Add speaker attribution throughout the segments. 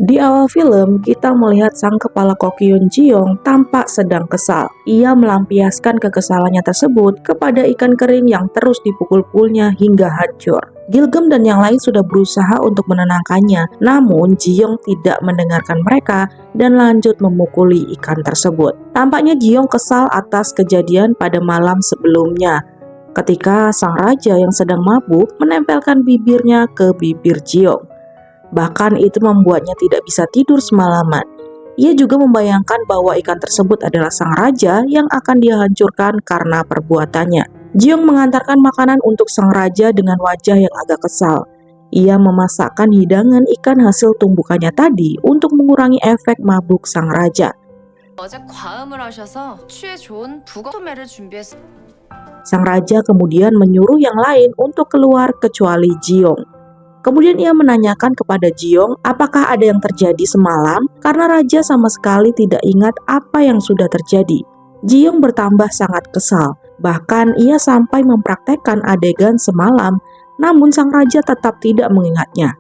Speaker 1: Di awal film, kita melihat sang kepala koki Yoon Ji-young tampak sedang kesal. Ia melampiaskan kekesalannya tersebut kepada ikan kering yang terus dipukul-pukulnya hingga hancur. Gilgum dan yang lain sudah berusaha untuk menenangkannya, namun Ji-young tidak mendengarkan mereka dan lanjut memukuli ikan tersebut. Tampaknya Ji-young kesal atas kejadian pada malam sebelumnya, ketika sang raja yang sedang mabuk menempelkan bibirnya ke bibir Ji-young. Bahkan itu membuatnya tidak bisa tidur semalaman. Ia juga membayangkan bahwa ikan tersebut adalah sang raja yang akan dia hancurkan karena perbuatannya. Ji-young mengantarkan makanan untuk sang raja dengan wajah yang agak kesal. Ia memasakkan hidangan ikan hasil tumbukannya tadi untuk mengurangi efek mabuk sang raja.
Speaker 2: 어제 과음을 하셔서 취해 좋은 북어소매를 준비했어요.
Speaker 1: Sang raja kemudian menyuruh yang lain untuk keluar kecuali Ji-young. Kemudian ia menanyakan kepada Ji-young apakah ada yang terjadi semalam karena raja sama sekali tidak ingat apa yang sudah terjadi. Ji-young bertambah sangat kesal, bahkan ia sampai mempraktekkan adegan semalam, namun sang raja tetap tidak mengingatnya.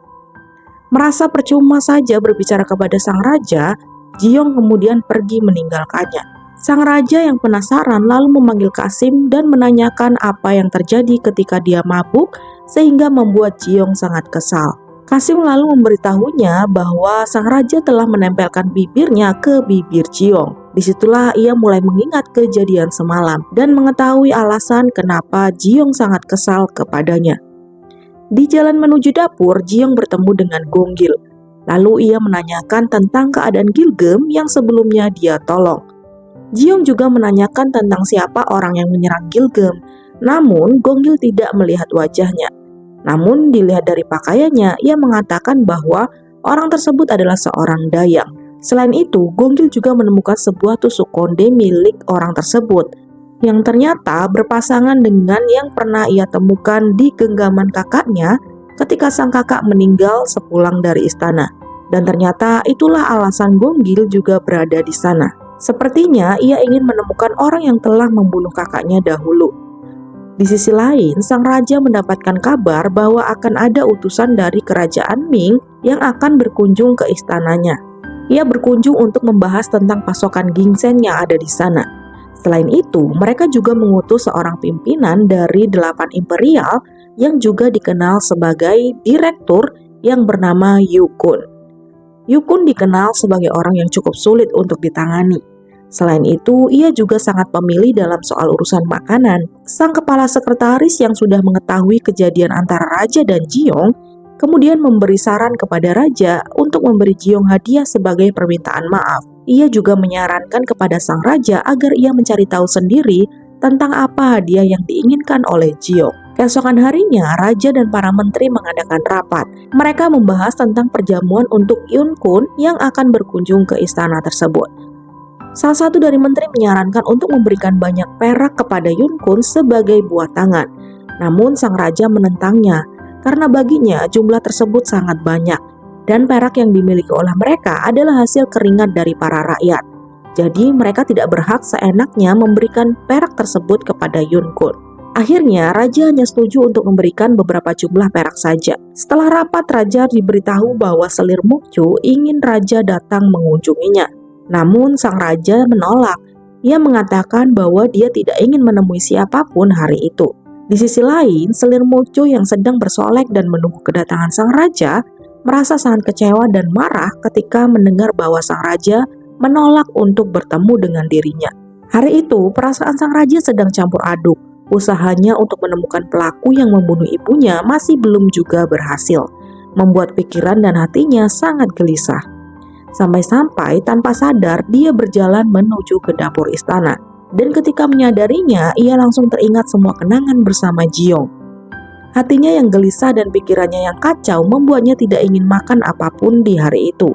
Speaker 1: Merasa percuma saja berbicara kepada sang raja, Ji-young kemudian pergi meninggalkannya. Sang raja yang penasaran lalu memanggil Kasim dan menanyakan apa yang terjadi ketika dia mabuk, sehingga membuat Ji-young sangat kesal. Kasim lalu memberitahunya bahwa sang raja telah menempelkan bibirnya ke bibir Ji-young. Disitulah ia mulai mengingat kejadian semalam dan mengetahui alasan kenapa Ji-young sangat kesal kepadanya. Di jalan menuju dapur, Ji-young bertemu dengan Gong-gil. Lalu ia menanyakan tentang keadaan Gilgum yang sebelumnya dia tolong. Ji-young juga menanyakan tentang siapa orang yang menyerang Gilgum, namun Gong-gil tidak melihat wajahnya. Namun dilihat dari pakaiannya, ia mengatakan bahwa orang tersebut adalah seorang dayang. Selain itu, Gong-gil juga menemukan sebuah tusuk konde milik orang tersebut, yang ternyata berpasangan dengan yang pernah ia temukan di genggaman kakaknya ketika sang kakak meninggal sepulang dari istana. Dan ternyata itulah alasan Gong-gil juga berada di sana. Sepertinya ia ingin menemukan orang yang telah membunuh kakaknya dahulu. Di sisi lain, sang raja mendapatkan kabar bahwa akan ada utusan dari kerajaan Ming yang akan berkunjung ke istananya. Ia berkunjung untuk membahas tentang pasokan ginseng yang ada di sana. Selain itu, mereka juga mengutus seorang pimpinan dari 8 imperial yang juga dikenal sebagai direktur yang bernama Yu-kun. Yu-kun dikenal sebagai orang yang cukup sulit untuk ditangani. Selain itu, ia juga sangat pemilih dalam soal urusan makanan. Sang kepala sekretaris yang sudah mengetahui kejadian antara raja dan Ji-young kemudian memberi saran kepada raja untuk memberi Ji-young hadiah sebagai permintaan maaf. Ia juga menyarankan kepada sang raja agar ia mencari tahu sendiri tentang apa hadiah yang diinginkan oleh Ji-young. Keesokan harinya, raja dan para menteri mengadakan rapat. Mereka membahas tentang perjamuan untuk Yun-kun yang akan berkunjung ke istana tersebut. Salah satu dari menteri menyarankan untuk memberikan banyak perak kepada Yun-kun sebagai buah tangan. Namun sang raja menentangnya karena baginya jumlah tersebut sangat banyak dan perak yang dimiliki oleh mereka adalah hasil keringat dari para rakyat. Jadi mereka tidak berhak seenaknya memberikan perak tersebut kepada Yun-kun. Akhirnya raja hanya setuju untuk memberikan beberapa jumlah perak saja. Setelah rapat, raja diberitahu bahwa selir Mukju ingin raja datang mengunjunginya. Namun sang raja menolak. Ia mengatakan bahwa dia tidak ingin menemui siapapun hari itu. Di sisi lain, selir Mukju yang sedang bersolek dan menunggu kedatangan sang raja merasa sangat kecewa dan marah ketika mendengar bahwa sang raja menolak untuk bertemu dengan dirinya. Hari itu, perasaan sang raja sedang campur aduk. Usahanya untuk menemukan pelaku yang membunuh ibunya masih belum juga berhasil, membuat pikiran dan hatinya sangat gelisah. Sampai-sampai tanpa sadar dia berjalan menuju ke dapur istana. Dan ketika menyadarinya, ia langsung teringat semua kenangan bersama Ji-young. Hatinya yang gelisah dan pikirannya yang kacau membuatnya tidak ingin makan apapun di hari itu.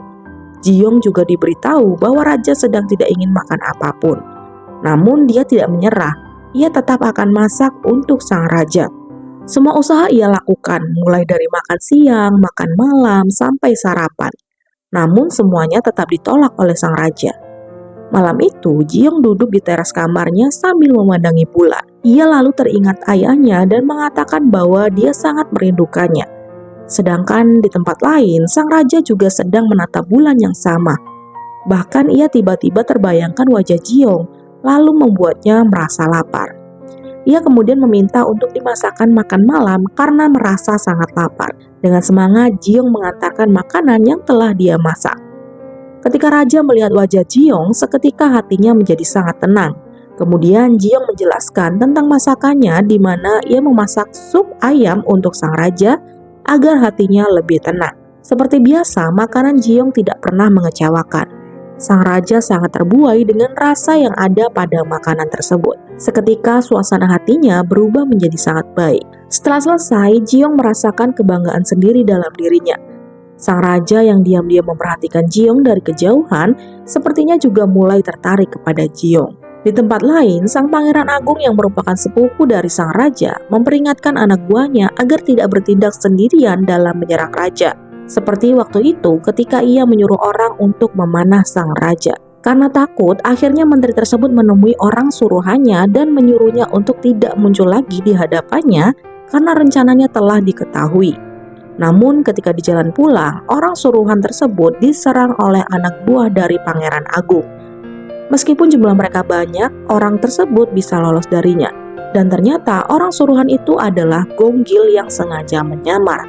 Speaker 1: Ji-young juga diberitahu bahwa raja sedang tidak ingin makan apapun. Namun dia tidak menyerah, ia tetap akan masak untuk sang raja. Semua usaha ia lakukan, mulai dari makan siang, makan malam, sampai sarapan. Namun semuanya tetap ditolak oleh sang raja. Malam itu, Ji-young duduk di teras kamarnya sambil memandangi bulan. Ia lalu teringat ayahnya dan mengatakan bahwa dia sangat merindukannya. Sedangkan di tempat lain, sang raja juga sedang menatap bulan yang sama. Bahkan ia tiba-tiba terbayangkan wajah Jiong, lalu membuatnya merasa lapar. Ia kemudian meminta untuk dimasakkan makan malam karena merasa sangat lapar. Dengan semangat, Jiong mengantarkan makanan yang telah dia masak. Ketika raja melihat wajah Jiong, seketika hatinya menjadi sangat tenang. Kemudian Jiong menjelaskan tentang masakannya di mana ia memasak sup ayam untuk sang raja agar hatinya lebih tenang. Seperti biasa, makanan Jiong tidak pernah mengecewakan. Sang raja sangat terbuai dengan rasa yang ada pada makanan tersebut. Seketika suasana hatinya berubah menjadi sangat baik. Setelah selesai, Jiong merasakan kebanggaan sendiri dalam dirinya. Sang raja yang diam-diam memperhatikan Jiong dari kejauhan sepertinya juga mulai tertarik kepada Jiong. Di tempat lain, sang pangeran agung yang merupakan sepupu dari sang raja memperingatkan anak buahnya agar tidak bertindak sendirian dalam menyerang raja. Seperti waktu itu ketika ia menyuruh orang untuk memanah sang raja. Karena takut, akhirnya menteri tersebut menemui orang suruhannya dan menyuruhnya untuk tidak muncul lagi di hadapannya karena rencananya telah diketahui. Namun ketika di jalan pulang, orang suruhan tersebut diserang oleh anak buah dari pangeran agung. Meskipun jumlah mereka banyak, orang tersebut bisa lolos darinya. Dan ternyata orang suruhan itu adalah Gonggil yang sengaja menyamar.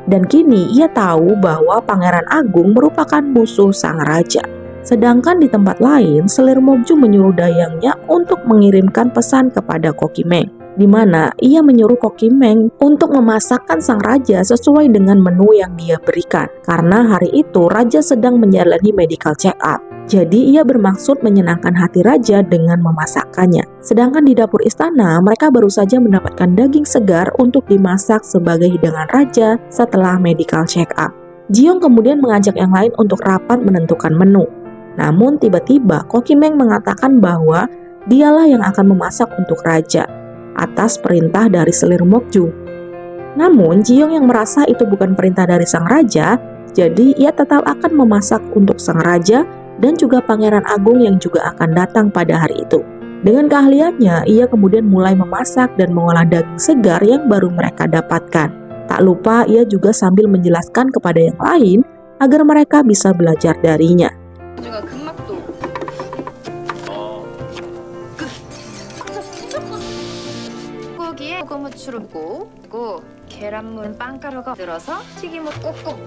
Speaker 1: Dan kini ia tahu bahwa pangeran agung merupakan musuh sang raja. Sedangkan di tempat lain, Selir Mokju menyuruh dayangnya untuk mengirimkan pesan kepada Kokimeng, di mana ia menyuruh Kokimeng untuk memasakkan sang raja sesuai dengan menu yang dia berikan. Karena hari itu raja sedang menjalani medical check up. Jadi ia bermaksud menyenangkan hati raja dengan memasakkannya. Sedangkan di dapur istana, mereka baru saja mendapatkan daging segar untuk dimasak sebagai hidangan raja setelah medical check up. Jiong kemudian mengajak yang lain untuk rapat menentukan menu. Namun tiba-tiba Kokimeng mengatakan bahwa dialah yang akan memasak untuk raja atas perintah dari Selir Mokju. Namun Jiong yang merasa itu bukan perintah dari sang raja, jadi ia tetap akan memasak untuk sang raja dan juga pangeran agung yang juga akan datang pada hari itu. Dengan keahliannya, ia kemudian mulai memasak dan mengolah daging segar yang baru mereka dapatkan. Tak lupa ia juga sambil menjelaskan kepada yang lain agar mereka bisa belajar darinya.
Speaker 2: juga 금막도 고기에 소금 후추를 붓고 계란물 빵가루가 들어서 튀김을 꾹꾹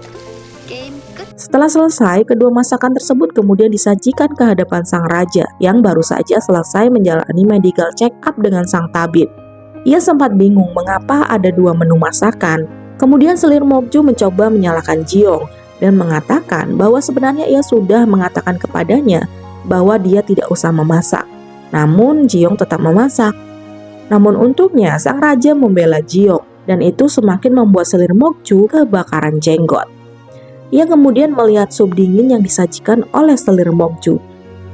Speaker 2: 게임 끝.
Speaker 1: Setelah selesai, kedua masakan tersebut kemudian disajikan ke hadapan sang raja yang baru saja selesai menjalani medical check up dengan sang tabib. Ia sempat bingung mengapa ada dua menu masakan. Kemudian Selir Mokju mencoba menyalahkan Jiong dan mengatakan bahwa sebenarnya ia sudah mengatakan kepadanya bahwa dia tidak usah memasak. Namun Jiong tetap memasak. Namun untungnya sang raja membela Jiong dan itu semakin membuat Selir Mokju kebakaran jenggot. Ia kemudian melihat sup dingin yang disajikan oleh Selir Mokju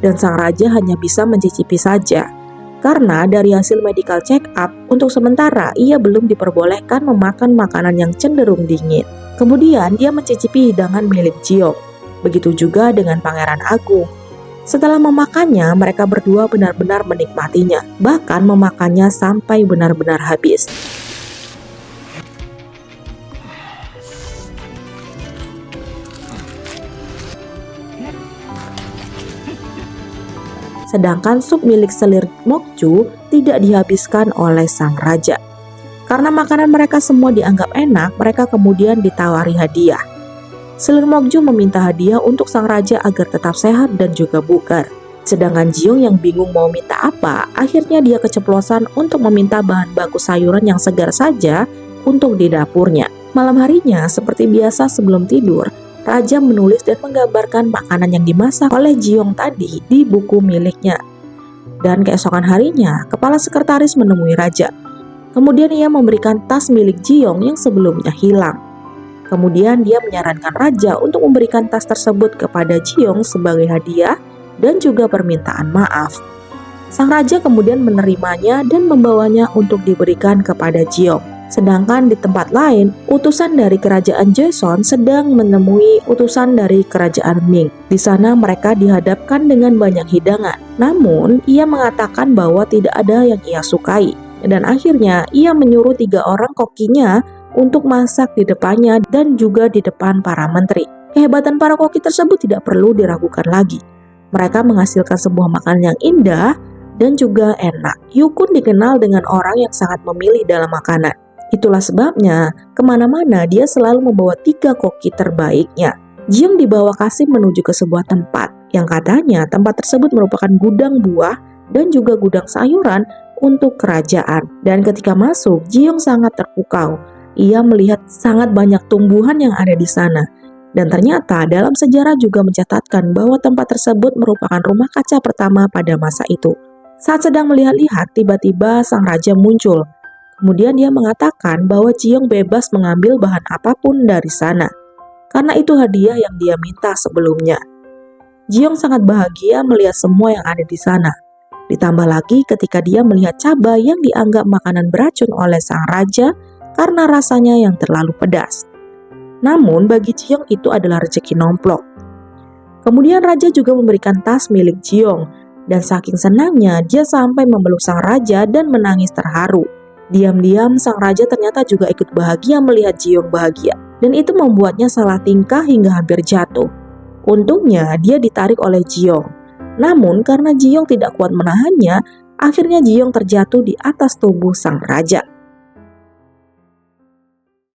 Speaker 1: dan sang raja hanya bisa mencicipi saja. Karena dari hasil medical check up, untuk sementara ia belum diperbolehkan memakan makanan yang cenderung dingin. Kemudian dia mencicipi hidangan milik Jiong. Begitu juga dengan Pangeran Agung. Setelah memakannya, mereka berdua benar-benar menikmatinya, bahkan memakannya sampai benar-benar habis. Sedangkan sup milik Selir Mokju tidak dihabiskan oleh sang raja. Karena makanan mereka semua dianggap enak, mereka kemudian ditawari hadiah. Selir Mokju meminta hadiah untuk sang raja agar tetap sehat dan juga bugar. Sedangkan Jiong yang bingung mau minta apa, akhirnya dia keceplosan untuk meminta bahan baku sayuran yang segar saja untuk di dapurnya. Malam harinya, seperti biasa sebelum tidur, raja menulis dan menggambarkan makanan yang dimasak oleh Jiong tadi di buku miliknya. Dan keesokan harinya, kepala sekretaris menemui raja. Kemudian ia memberikan tas milik Jiong yang sebelumnya hilang. Kemudian dia menyarankan raja untuk memberikan tas tersebut kepada Jiong sebagai hadiah dan juga permintaan maaf. Sang raja kemudian menerimanya dan membawanya untuk diberikan kepada Jiong. Sedangkan di tempat lain, utusan dari kerajaan Joseon sedang menemui utusan dari kerajaan Ming. Di sana mereka dihadapkan dengan banyak hidangan. Namun, ia mengatakan bahwa tidak ada yang ia sukai. Dan akhirnya, ia menyuruh 3 orang kokinya untuk masak di depannya dan juga di depan para menteri. Kehebatan para koki tersebut tidak perlu diragukan lagi. Mereka menghasilkan sebuah makanan yang indah dan juga enak. Yukun dikenal dengan orang yang sangat memilih dalam makanan. Itulah sebabnya, kemana-mana dia selalu membawa 3 koki terbaiknya. Jiung dibawa Kasim menuju ke sebuah tempat, yang katanya tempat tersebut merupakan gudang buah dan juga gudang sayuran untuk kerajaan. Dan ketika masuk, Jiung sangat terpukau. Ia melihat sangat banyak tumbuhan yang ada di sana. Dan ternyata dalam sejarah juga mencatatkan bahwa tempat tersebut merupakan rumah kaca pertama pada masa itu. Saat sedang melihat-lihat, tiba-tiba sang raja muncul. Kemudian dia mengatakan bahwa Jiung bebas mengambil bahan apapun dari sana, karena itu hadiah yang dia minta sebelumnya. Jiung sangat bahagia melihat semua yang ada di sana. Ditambah lagi ketika dia melihat cabai yang dianggap makanan beracun oleh sang raja karena rasanya yang terlalu pedas. Namun bagi Jiung itu adalah rezeki nomplok. Kemudian raja juga memberikan tas milik Jiung, dan saking senangnya dia sampai memeluk sang raja dan menangis terharu. Diam-diam sang raja ternyata juga ikut bahagia melihat Jiung bahagia, dan itu membuatnya salah tingkah hingga hampir jatuh. Untungnya dia ditarik oleh Jiung. Namun karena Jiung tidak kuat menahannya, akhirnya Jiung terjatuh di atas tubuh sang raja.